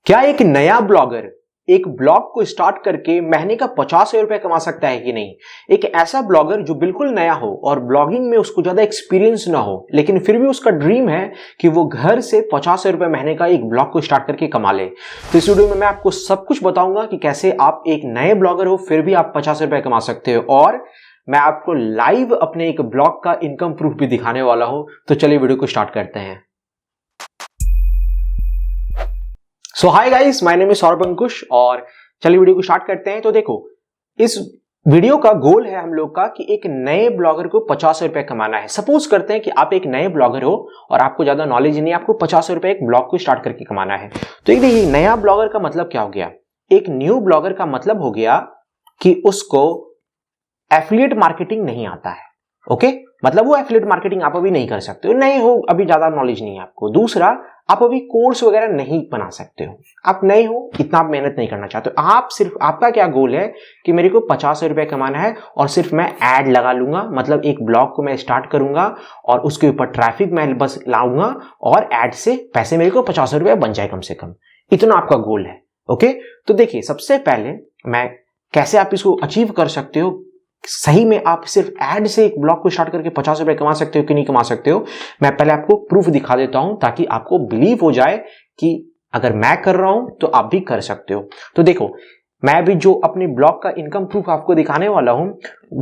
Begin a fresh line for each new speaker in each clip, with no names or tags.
क्या एक नया ब्लॉगर एक ब्लॉग को स्टार्ट करके महीने का 50,000 रुपए कमा सकता है कि नहीं? एक ऐसा ब्लॉगर जो बिल्कुल नया हो और ब्लॉगिंग में उसको ज्यादा एक्सपीरियंस ना हो, लेकिन फिर भी उसका ड्रीम है कि वो घर से 50,000 रुपए महीने का एक ब्लॉग को स्टार्ट करके कमा ले। तो इस वीडियो में मैं आपको सब कुछ बताऊंगा कि कैसे आप एक नए ब्लॉगर हो फिर भी आप 50,000 रुपए कमा सकते हो, और मैं आपको लाइव अपने एक ब्लॉग का इनकम प्रूफ भी दिखाने वाला हूं। तो चलिए वीडियो को स्टार्ट करते हैं। So hi guys, my name is Saurabh Ankush और चलिए वीडियो को स्टार्ट करते हैं। तो देखो, इस वीडियो का गोल है हम लोग का कि एक नए ब्लॉगर को 50,000 रुपए कमाना है। सपोज करते हैं कि आप एक नए ब्लॉगर हो और आपको ज्यादा नॉलेज नहीं है, आपको 50,000 रुपए एक ब्लॉग को स्टार्ट करके कमाना है। तो एक देखिए, नया ब्लॉगर का मतलब क्या हो गया? एक न्यू ब्लॉगर का मतलब हो गया कि उसको एफिलिएट मार्केटिंग नहीं आता है। ओके, मतलब वो एफिलिएट मार्केटिंग आप अभी नहीं कर सकते हो, नए हो, अभी ज्यादा नॉलेज नहीं है आपको। दूसरा, आप अभी कोर्स वगैरह नहीं बना सकते हो, आप नए हो, इतना आप मेहनत नहीं करना चाहते हो। आप सिर्फ, आपका क्या गोल है कि मेरे को 50,000 रुपए कमाना है और सिर्फ मैं ऐड लगा लूंगा, मतलब एक ब्लॉग को मैं स्टार्ट करूंगा और उसके ऊपर ट्रैफिक मैं बस लाऊंगा और ऐड से पैसे मेरे को 50,000 रुपए बन जाए कम से कम, इतना आपका गोल है। ओके, तो देखिए, सबसे पहले मैं कैसे आप इसको अचीव कर सकते हो, सही में आप सिर्फ ऐड से एक ब्लॉग को स्टार्ट करके 50 रुपए कमा सकते हो कि नहीं कमा सकते हो, मैं पहले आपको प्रूफ दिखा देता हूं ताकि आपको बिलीव हो जाए कि अगर मैं कर रहा हूं तो आप भी कर सकते हो। तो देखो, मैं भी जो अपने ब्लॉग का इनकम प्रूफ आपको दिखाने वाला हूं,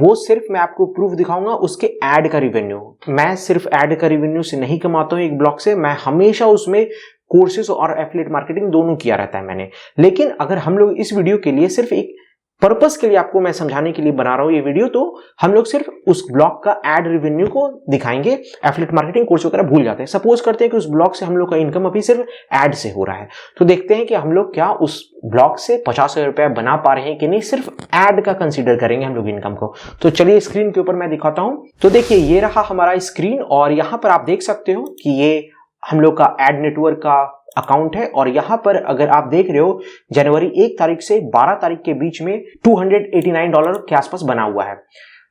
वो सिर्फ मैं आपको प्रूफ दिखाऊंगा उसके ऐड का रिवेन्यू। मैं सिर्फ ऐड का रिवेन्यू से नहीं कमाता हूं एक ब्लॉग से, मैं हमेशा उसमें कोर्सेज और एफिलिएट मार्केटिंग दोनों किया रहता है मैंने। लेकिन अगर हम लोग इस वीडियो के लिए सिर्फ एक पर्पस के लिए आपको मैं समझाने के लिए बना रहा हूं ये वीडियो, तो हम लोग सिर्फ उस ब्लॉग का एड रेवेन्यू को दिखाएंगे, एफिलिएट मार्केटिंग कोर्स वगैरह भूल जाते हैं। सपोज करते हैं कि उस ब्लॉग से हम लोग का इनकम अभी सिर्फ एड से हो रहा है, तो देखते हैं कि हम लोग क्या उस ब्लॉग से 50,000 रुपए बना पा रहे हैं कि नहीं, सिर्फ एड का कंसीडर करेंगे हम लोग इनकम को। तो चलिए स्क्रीन के ऊपर मैं दिखाता हूं। तो देखिए, ये रहा हमारा स्क्रीन और यहां पर आप देख सकते हो कि ये हम लोग का एड नेटवर्क का अकाउंट है, और यहां पर अगर आप देख रहे हो जनवरी 1 तारीख से 12 तारीख के बीच में $289 के आसपास बना हुआ है।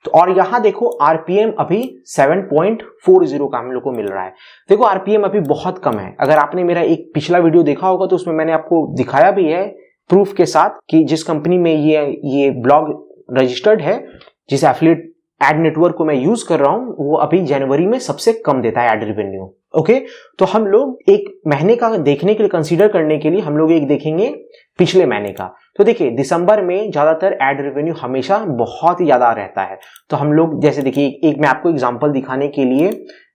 तो और यहां देखो, आरपीएम अभी 7.40 का हम लोग को मिल रहा है। देखो, आरपीएम अभी बहुत कम है। अगर आपने मेरा एक पिछला वीडियो देखा होगा तो उसमें मैंने आपको दिखाया भी है प्रूफ के साथ कि जिस कंपनी में ये ब्लॉग रजिस्टर्ड है, जिस एफिलिएट एड नेटवर्क को मैं यूज कर रहा हूं, वो अभी जनवरी में सबसे कम देता है एड रेवेन्यू। ओके, तो हम लोग एक महीने का देखने के लिए, कंसीडर करने के लिए हम लोग एक देखेंगे पिछले महीने का। तो देखिए, दिसंबर में ज्यादातर एड रेवेन्यू हमेशा बहुत ही ज्यादा रहता है। तो हम लोग जैसे देखिए, एक मैं आपको एग्जांपल दिखाने के लिए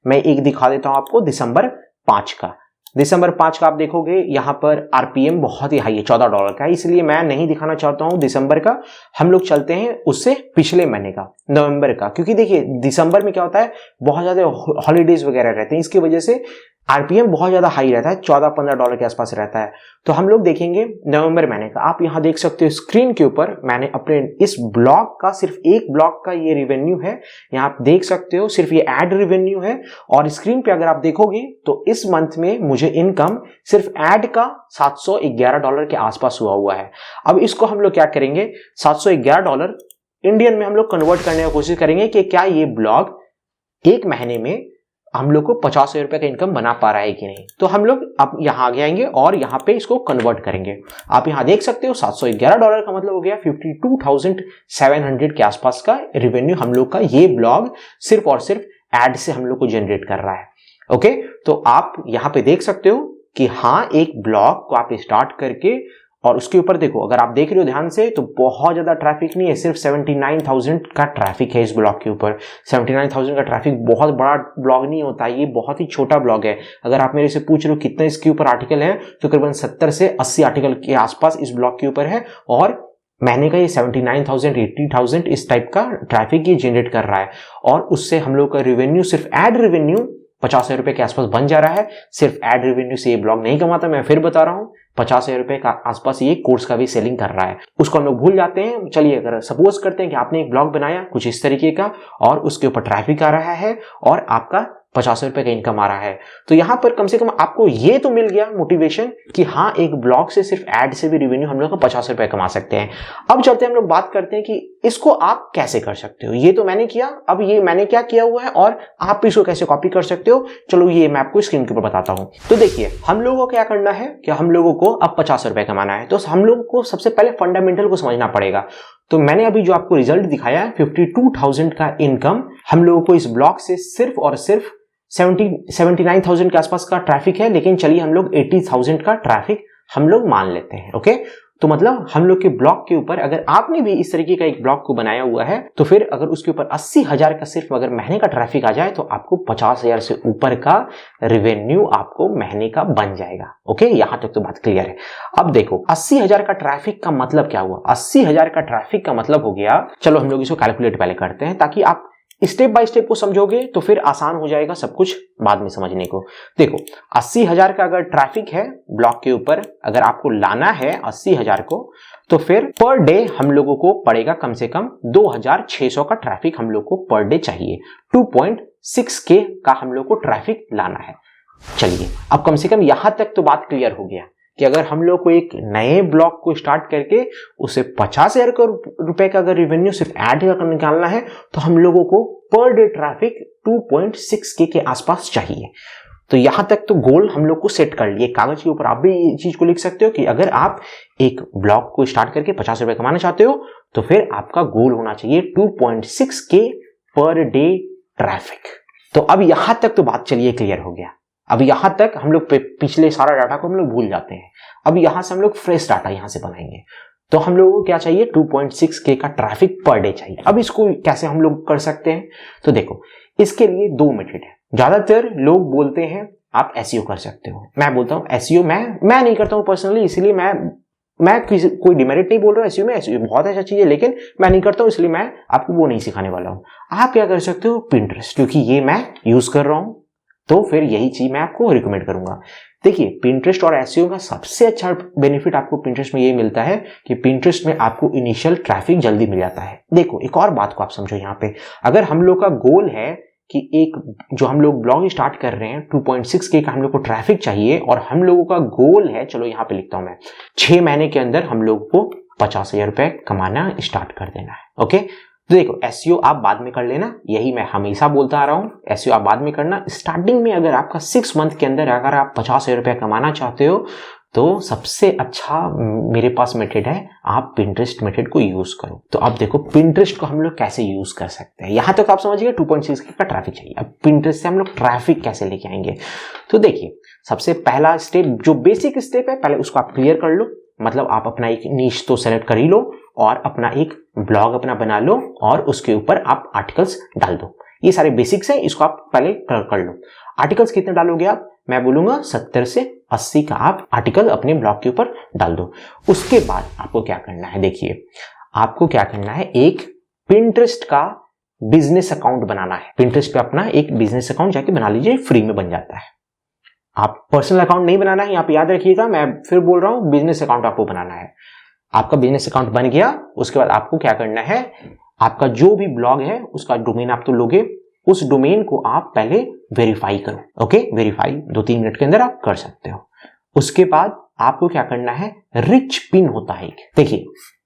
मैं एक दिखा देता हूं आपको दिसंबर 5 का। दिसंबर 5 का आप देखोगे यहां पर आरपीएम बहुत ही हाई है, $14 का है, इसलिए मैं नहीं दिखाना चाहता हूं दिसंबर का। हम लोग चलते हैं उससे पिछले महीने का, नवंबर का, क्योंकि देखिए दिसंबर में क्या होता है, बहुत ज्यादा हॉलीडेज वगैरह रहते हैं, इसकी वजह से आरपीएम बहुत ज्यादा हाई रहता है, $14-15 के आसपास रहता है। तो हम लोग देखेंगे नवंबर महीने का। आप यहां देख सकते हो स्क्रीन के ऊपर, मैंने अपने इस ब्लॉग का, सिर्फ एक ब्लॉग का ये रेवेन्यू है, यहां आप देख सकते हो, सिर्फ ये एड रेवेन्यू है। और स्क्रीन पे अगर आप देखोगे तो इस मंथ में मुझे इनकम सिर्फ एड का $711 के आसपास हुआ है। अब इसको हम लोग क्या करेंगे, $711 इंडियन में हम लोग कन्वर्ट करने की कोशिश करेंगे कि क्या ये ब्लॉग एक महीने में हम लोग को 50,000 रुपए का इनकम बना पा रहा है कि नहीं। तो हम लोग अब यहां आगे आएंगे और यहां पे इसको कन्वर्ट करेंगे। आप यहां देख सकते हो $711 का मतलब हो गया 52,700 के आसपास का रेवेन्यू हम लोग का ये ब्लॉग सिर्फ और सिर्फ एड से हम लोग को जनरेट कर रहा है। ओके, तो आप यहां पे देख सकते हो कि हाँ, एक ब्लॉग को आप स्टार्ट करके, और उसके ऊपर देखो, अगर आप देख रहे हो ध्यान से, तो बहुत ज्यादा ट्रैफिक नहीं है, सिर्फ 79,000 का ट्रैफिक है इस ब्लॉग के ऊपर। 79,000 का ट्रैफिक बहुत बड़ा ब्लॉग नहीं होता, ये बहुत ही छोटा ब्लॉग है। अगर आप मेरे से पूछ रहे हो कितने इसके ऊपर आर्टिकल है, तो तकरीबन 70 से 80 आर्टिकल के आसपास इस ब्लॉग के ऊपर है, और महीने का ये 79,000 80,000 इस टाइप का ट्रैफिक ये जनरेट कर रहा है। और उससे हम लोग का रेवेन्यू, सिर्फ एड रेवेन्यू 50,000 रुपए के आसपास बन जा रहा है। सिर्फ एड रेवेन्यू से ये ब्लॉग नहीं कमाता, मैं फिर बता रहा हूं, 50,000 रुपए का आसपास ये कोर्स का भी सेलिंग कर रहा है, उसको हम लोग भूल जाते हैं। चलिए, अगर सपोज करते हैं कि आपने एक ब्लॉग बनाया कुछ इस तरीके का और उसके ऊपर ट्रैफिक आ रहा है और आपका 50,000 रुपए का इनकम आ रहा है, तो यहां पर कम से कम आपको ये तो मिल गया मोटिवेशन कि हाँ, एक ब्लॉग से, सिर्फ एड से भी रेवेन्यू हम लोग को 50,000 रुपए कमा सकते हैं। अब चलते हैं, हम लोग बात करते हैं कि इसको आप कैसे कर सकते हो, ये तो मैंने किया, अब ये मैंने क्या किया हुआ है और आप इसको कैसे कॉपी कर सकते हो, चलो ये मैं आपको स्क्रीन के ऊपर बताता हूं। तो देखिए हम लोगों को क्या करना है कि हम लोगों को अब 50 रुपए कमाना है, तो हम लोगों को सबसे पहले फंडामेंटल को समझना पड़ेगा। तो मैंने अभी जो आपको रिजल्ट दिखाया है 52,000 का इनकम, हम लोगों को इस ब्लॉक से सिर्फ और सिर्फ 79,000 के आसपास का ट्रैफिक है, लेकिन चलिए हम लोग 80,000 का ट्रैफिक हम लोग मान लेते हैं। ओके, तो मतलब हम लोग के ब्लॉक के ऊपर अगर आपने भी इस तरीके का एक ब्लॉक को बनाया हुआ है, तो फिर अगर उसके ऊपर 80,000 का सिर्फ अगर महीने का ट्रैफिक आ जाए, तो आपको 50,000 से ऊपर का रेवेन्यू आपको महीने का बन जाएगा। ओके, यहां तक तो बात क्लियर है। अब देखो 80,000 का ट्रैफिक का मतलब क्या हुआ, 80,000 का ट्रैफिक का मतलब हो गया, चलो हम लोग इसको कैलकुलेट पहले करते हैं ताकि आप स्टेप बाय स्टेप को समझोगे तो फिर आसान हो जाएगा सब कुछ बाद में समझने को। देखो 80,000 का अगर ट्रैफिक है ब्लॉक के ऊपर, अगर आपको लाना है 80,000 को, तो फिर पर डे हम लोगों को पड़ेगा कम से कम 2,600 का ट्रैफिक हम लोग को पर डे चाहिए। 2.6K का हम लोग को ट्रैफिक लाना है। चलिए अब कम से कम यहां तक तो बात क्लियर हो गया कि अगर हम लोग को एक नए ब्लॉक को स्टार्ट करके उसे 50,000 रुपए का अगर रेवेन्यू सिर्फ ऐड कर निकालना है, तो हम लोगों को पर डे ट्रैफिक 2.6K के आसपास चाहिए। तो यहां तक तो गोल हम लोग को सेट कर लिए। कागज के ऊपर आप भी ये चीज को लिख सकते हो कि अगर आप एक ब्लॉक को स्टार्ट करके 50 रुपए कमाना चाहते हो, तो फिर आपका गोल होना चाहिए 2.6K पर डे ट्रैफिक। तो अब यहां तक तो बात चलिए क्लियर हो गया। अब यहां तक हम लोग पिछले सारा डाटा को हम लोग भूल जाते हैं। अब यहां से हम लोग फ्रेश डाटा यहां से बनाएंगे। तो हम लोगों को क्या चाहिए, 2.6K का ट्रैफिक पर डे चाहिए। अब इसको कैसे हम लोग कर सकते हैं, तो देखो इसके लिए दो मेथड है। ज्यादातर लोग बोलते हैं आप एसईओ कर सकते हो, मैं बोलता हूं एसईओ मैं नहीं करता हूं पर्सनली, इसलिए मैं कोई डिमेरिट नहीं बोल रहा हूं एसईओ में, एसईओ बहुत अच्छा चीज है, लेकिन मैं नहीं करता हूं, इसलिए मैं आपको वो नहीं सिखाने वाला हूं। आप क्या कर सकते हो, पिंटरेस्ट, क्योंकि ये मैं यूज कर रहा हूं, तो फिर यही चीज मैं आपको रिकमेंड करूंगा। देखिए पिंटरेस्ट और एसईओ का सबसे अच्छा बेनिफिट आपको पिंटरेस्ट में ये मिलता है कि पिंटरेस्ट में आपको इनिशियल ट्रैफिक जल्दी मिल जाता है। देखो एक और बात को आप समझो, यहाँ पे अगर हम लोग का गोल है कि एक जो हम लोग ब्लॉग स्टार्ट कर रहे हैं 2.6K का हम लोग को ट्रैफिक चाहिए, और हम लोगों का गोल है, चलो यहाँ पे लिखता हूं मैं, 6 महीने के अंदर हम लोग को 50,000 रुपए कमाना स्टार्ट कर देना है। ओके, तो देखो एसईओ आप बाद में कर लेना, यही मैं हमेशा बोलता आ रहा हूं, एसईओ आप बाद में करना। स्टार्टिंग में अगर आपका 6 मंथ के अंदर अगर आप 50,000 रुपए कमाना चाहते हो, तो सबसे अच्छा मेरे पास मेथड है, आप पिंटरेस्ट मेथड को यूज करो। तो अब देखो पिंटरेस्ट को हम लोग कैसे यूज कर सकते हैं। यहां तक आप समझिए 2.6K का ट्रैफिक चाहिए। अब पिंटरेस्ट से हम लोग ट्रैफिक कैसे लेके आएंगे, तो देखिए सबसे पहला स्टेप जो बेसिक स्टेप है, पहले उसको आप क्लियर कर लो। मतलब आप अपना एक नीश तो सेलेक्ट कर ही लो और अपना एक ब्लॉग अपना बना लो और उसके ऊपर आप आर्टिकल्स डाल दो। ये सारे बेसिक्स हैं, इसको आप पहले कर लो। आर्टिकल्स कितने डालोगे आप, मैं बोलूंगा 70 से 80 का आप आर्टिकल अपने ब्लॉग के ऊपर डाल दो। उसके बाद आपको क्या करना है, देखिए आपको क्या करना है, एक पिंटरेस्ट का बिजनेस अकाउंट बनाना है। पिंटरेस्ट पे अपना एक बिजनेस अकाउंट जाके बना लीजिए, फ्री में बन जाता है। आप पर्सनल अकाउंट नहीं बनाना है, यहाँ पे याद रखिएगा, मैं फिर बोल रहा हूं बिजनेस अकाउंट आपको बनाना है। आपका बिजनेस अकाउंट बन गया, उसके बाद आपको क्या करना है, आपका जो भी ब्लॉग है उसका डोमेन आप तो लोगे, उस डोमेन को आप पहले वेरीफाई करो। ओके, वेरीफाई 2-3 मिनट के अंदर आप कर सकते हो। उसके बाद आपको क्या करना है, रिच पिन होता है। देखिए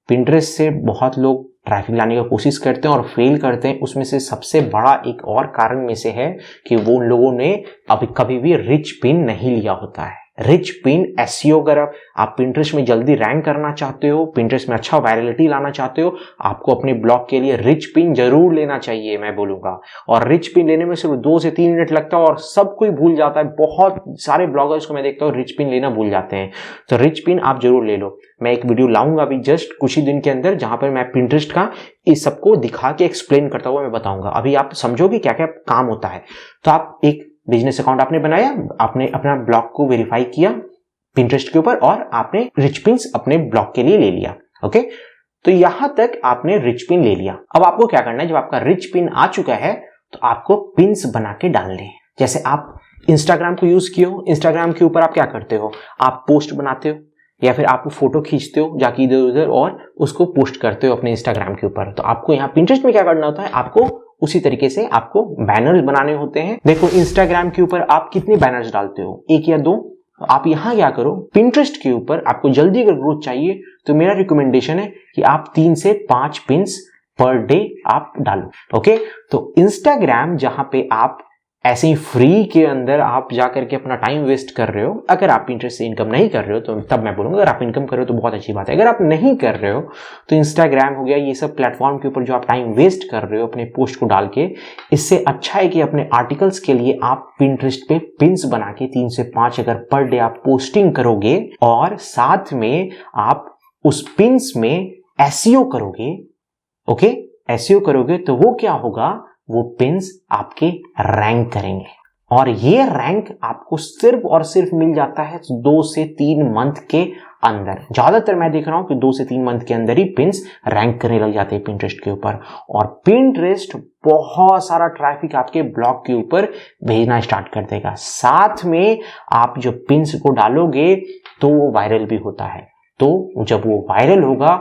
पिंटरेस्ट से बहुत लोग ट्रैफिक लाने की कोशिश करते हैं और फेल करते हैं। उसमें से सबसे बड़ा एक और कारण में से है कि वो लोगों ने अभी कभी भी रिच पिन नहीं लिया होता है। रिच पिन एसईओ, अगर आप पिंटरेस्ट में जल्दी रैंक करना चाहते हो, पिंटरेस्ट में अच्छा वायरलिटी लाना चाहते हो, आपको अपने ब्लॉग के लिए रिच पिन जरूर लेना चाहिए, मैं बोलूंगा। और रिच पिन लेने में सिर्फ 2 से 3 मिनट लगता है और सब कोई भूल जाता है। बहुत सारे ब्लॉगर्स को मैं देखता हूँ रिच पिन लेना भूल जाते हैं। तो रिच पिन आप जरूर ले लो। मैं एक वीडियो लाऊंगा अभी जस्ट कुछ ही दिन के अंदर, जहां पर मैं पिंटरेस्ट का इस सबको दिखा के एक्सप्लेन करता हुआ मैं बताऊंगा। अभी आप समझोगे क्या क्या काम होता है। तो आप एक बिजनेस अकाउंट आपने बनाया, आपने अपना ब्लॉग को वेरीफाई किया पिंटरेस्ट के ऊपर और आपने रिच पिन्स अपने ब्लॉग के लिए ले लिया। ओके, तो यहां तक आपने रिच पिन ले लिया। अब आपको क्या करना है, जब आपका रिच पिन आ चुका है तो आपको पिन्स बना के डालने हैं। जैसे आप इंस्टाग्राम को यूज किए हो, इंस्टाग्राम के ऊपर आप क्या करते हो, आप पोस्ट बनाते हो या फिर आप फोटो खींचते हो जाके इधर उधर और उसको पोस्ट करते हो अपने इंस्टाग्राम के ऊपर। तो आपको यहाँ पिंटरेस्ट में क्या करना होता है, आपको उसी तरीके से आपको बैनर्स बनाने होते हैं। देखो इंस्टाग्राम के ऊपर आप कितने बैनर्स डालते हो, 1 या 2। आप यहां क्या करो, पिंटरेस्ट के ऊपर आपको जल्दी अगर ग्रोथ चाहिए तो मेरा रिकमेंडेशन है कि आप 3 से 5 पिन्स पर डे आप डालो। ओके, तो इंस्टाग्राम जहां पे आप ऐसे ही फ्री के अंदर आप जाकर के अपना टाइम वेस्ट कर रहे हो, अगर आप इंटरेस्ट से इनकम नहीं कर रहे हो तो तब मैं बोलूंगा, अगर आप इनकम कर रहे हो तो बहुत अच्छी बात है। अगर आप नहीं कर रहे हो तो इंस्टाग्राम हो गया, ये सब प्लेटफॉर्म के ऊपर जो आप टाइम वेस्ट कर रहे हो अपने पोस्ट को डाल के, इससे अच्छा है कि अपने आर्टिकल्स के लिए आप पिंटरेस्ट पे पिन्स बना के 3 से 5 अगर पर डे आप पोस्टिंग करोगे और साथ में आप उस पिन्स में एसईओ करोगे, ओके, एसईओ करोगे तो वो क्या होगा, वो पिन्स आपके रैंक करेंगे और ये रैंक आपको सिर्फ और सिर्फ मिल जाता है 2 से 3 मंथ के अंदर। ज्यादातर मैं देख रहा हूं कि 2 से 3 मंथ के अंदर ही पिन्स रैंक करने लग जाते हैं पिंटरेस्ट के ऊपर, और पिंटरेस्ट बहुत सारा ट्रैफिक आपके ब्लॉग के ऊपर भेजना स्टार्ट कर देगा। साथ में आप जो पिन्स को डालोगे तो वो वायरल भी होता है, तो जब वो वायरल होगा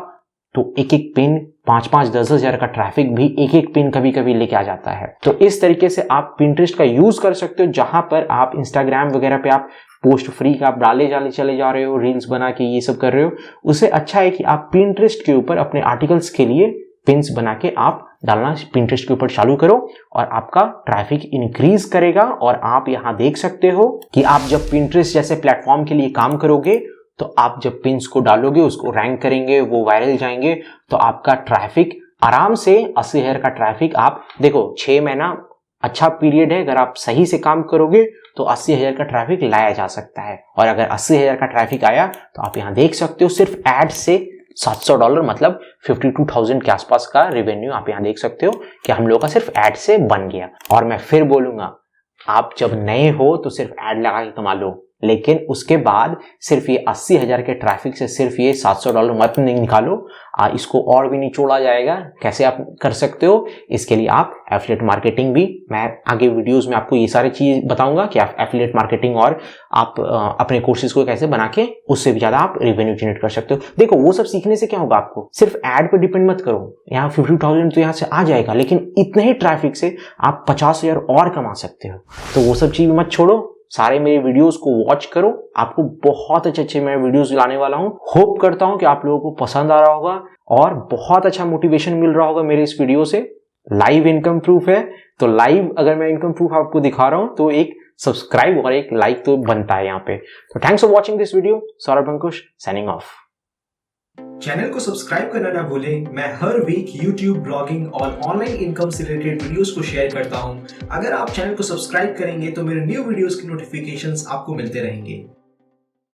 तो एक एक पिन 5-5, 10 हजार का ट्रैफिक भी एक एक पिन कभी कभी लेके आ जाता है। तो इस तरीके से आप पिंटरेस्ट का यूज कर सकते हो, जहां पर आप इंस्टाग्राम वगैरह पे आप पोस्ट फ्री का आप डाले चले जा रहे हो, रील्स बना के ये सब कर रहे हो, उससे अच्छा है कि आप पिंटरेस्ट के ऊपर अपने आर्टिकल्स के लिए पिन्स बना के आप डालना पिंटरेस्ट के ऊपर चालू करो और आपका ट्रैफिक इंक्रीज करेगा। और आप यहां देख सकते हो कि आप जब पिंटरेस्ट जैसे प्लेटफॉर्म के लिए काम करोगे तो आप जब पिन्स को डालोगे, उसको रैंक करेंगे, वो वायरल जाएंगे, तो आपका ट्रैफिक आराम से 80,000 का ट्रैफिक आप देखो, 6 महीना अच्छा पीरियड है। अगर आप सही से काम करोगे तो 80,000 का ट्रैफिक लाया जा सकता है। और अगर 80,000 का ट्रैफिक आया तो आप यहां देख सकते हो सिर्फ एड से $700 मतलब 52,000 के आसपास का रेवेन्यू आप यहां देख सकते हो कि हम लोग का सिर्फ एड से बन गया। और मैं फिर बोलूंगा, आप जब नए हो तो सिर्फ एड लगा के कमा लो, लेकिन उसके बाद सिर्फ ये 80,000 के ट्रैफिक से सिर्फ ये $700 मत निकालो, इसको और भी निचोड़ा जाएगा। कैसे आप कर सकते हो, इसके लिए आप एफिलिएट मार्केटिंग भी, मैं आगे वीडियोस में आपको ये सारी चीज बताऊंगा कि आप एफिलिएट मार्केटिंग और आप अपने कोर्सेज को कैसे बना के उससे भी ज्यादा आप रेवेन्यू जनरेट कर सकते हो। देखो, वो सब सीखने से क्या होगा, आपको सिर्फ एड पे डिपेंड मत करो। यहाँ 50,000 तो यहाँ से आ जाएगा, लेकिन इतने ही ट्रैफिक से आप 50,000 और कमा सकते हो। तो वो सब चीज मत छोड़ो, सारे मेरे वीडियोस को वॉच करो, आपको बहुत अच्छे मैं वीडियोस लाने वाला हूं। होप करता हूं कि आप लोगों को पसंद आ रहा होगा और बहुत अच्छा मोटिवेशन मिल रहा होगा मेरे इस वीडियो से। लाइव इनकम प्रूफ है, तो लाइव अगर मैं इनकम प्रूफ आपको दिखा रहा हूं तो एक सब्सक्राइब और एक लाइक तो बनता है यहाँ पे। तो thanks for watching this video. Saurabh Ankush signing off.
Channel को सब्सक्राइब करना ना भूलें। मैं हर वीक यूट्यूब, ब्लॉगिंग और ऑनलाइन इनकम से रिलेटेड वीडियोस को शेयर करता हूं। अगर आप चैनल को सब्सक्राइब करेंगे तो मेरे न्यू वीडियोस की नोटिफिकेशंस आपको मिलते रहेंगे।